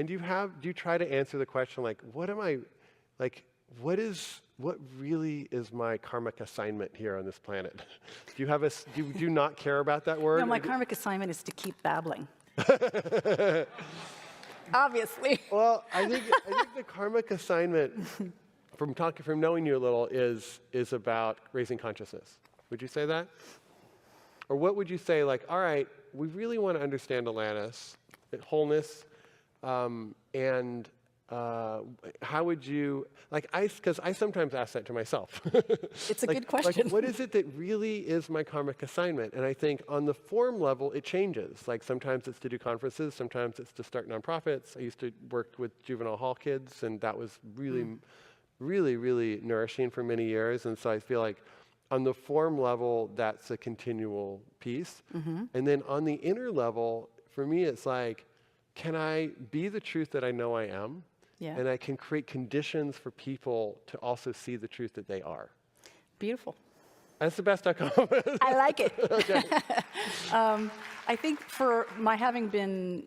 And do you try to answer the question like, what really is my karmic assignment here on this planet? Do you not care about that word? No, my karmic assignment is to keep babbling. Obviously. Well, I think the karmic assignment, from knowing you a little, is about raising consciousness. Would you say that? Or what would you say, like, all right, we really want to understand Alanis, wholeness, and how would you, because I sometimes ask that to myself. It's a good question. Like, what is it that really is my karmic assignment? And I think on the form level, it changes. Like sometimes it's to do conferences, sometimes it's to start nonprofits. I used to work with juvenile hall kids, and that was really, really, really nourishing for many years. And so I feel like on the form level, that's a continual piece. And then on the inner level, for me, it's like, can I be the truth that I know I am? Yeah. And I can create conditions for people to also see the truth that they are. Beautiful. That's the best outcome. I like it. Okay. I think for my having been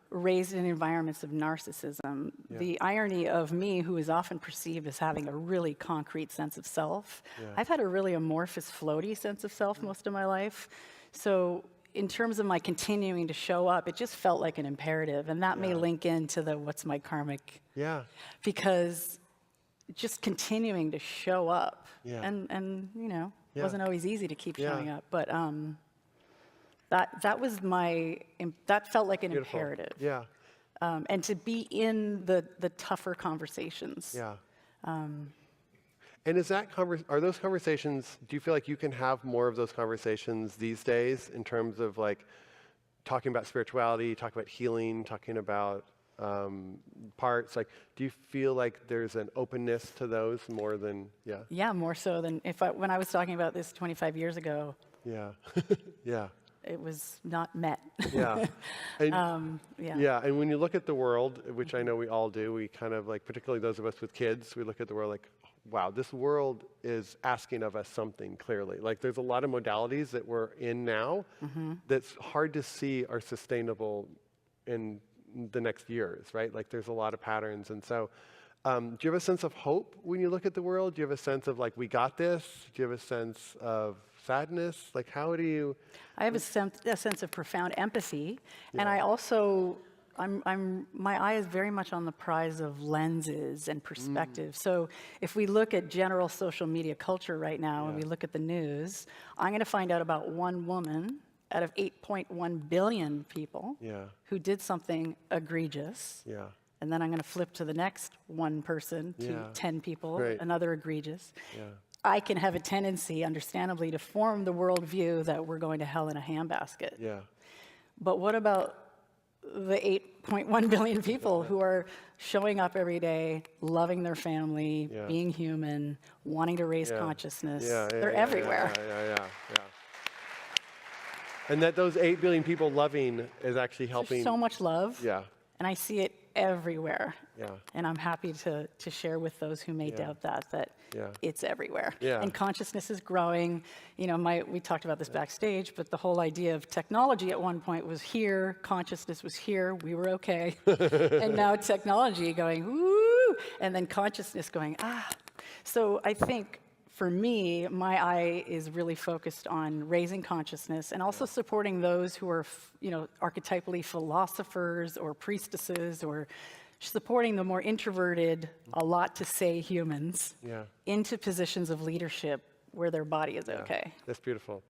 raised in environments of narcissism, the irony of me, who is often perceived as having a really concrete sense of self, I've had a really amorphous, floaty sense of self most of my life. So in terms of my continuing to show up, it just felt like an imperative. And that may link into the what's my karmic. Yeah. Because just continuing to show up. And you know, it wasn't always easy to keep showing up. But that was that felt like an imperative. Yeah. And to be in the tougher conversations. Yeah. And is that are those conversations, do you feel like you can have more of those conversations these days in terms of like talking about spirituality, talking about healing, talking about parts? Like, do you feel like there's an openness to those more than, Yeah, more so than when I was talking about this 25 years ago. Yeah. Yeah. It was not met. Yeah. And, yeah. And when you look at the world, which I know we all do, we kind of like, particularly those of us with kids, we look at the world like, wow, this world is asking of us something clearly. Like there's a lot of modalities that we're in now that's hard to see are sustainable in the next years, right? Like there's a lot of patterns. And so do you have a sense of hope when you look at the world? Do you have a sense of like, we got this? Do you have a sense of sadness? Like how do you? I have a sense of profound empathy. And I also, my eye is very much on the prize of lenses and perspective. So if we look at general social media culture right now, and we look at the news, I'm going to find out about one woman out of 8.1 billion people who did something egregious. Yeah. And then I'm going to flip to the next one person, to 10 people, another egregious. Yeah. I can have a tendency, understandably, to form the worldview that we're going to hell in a handbasket. Yeah. But what about the 8.1 billion people who are showing up every day, loving their family, being human, wanting to raise consciousness? They're everywhere. Yeah. And that those 8 billion people loving is actually helping. There's so much love. Yeah. And I see it everywhere. Yeah. And I'm happy to share with those who may doubt that it's everywhere. Yeah. And consciousness is growing. You know, we talked about this backstage, but the whole idea of technology at one point was here, consciousness was here, we were okay. And now technology going, woo, and then consciousness going, ah. So I think for me, my eye is really focused on raising consciousness and also supporting those who are, archetypally philosophers or priestesses, or supporting the more introverted, a lot to say humans into positions of leadership where their body is okay. That's beautiful.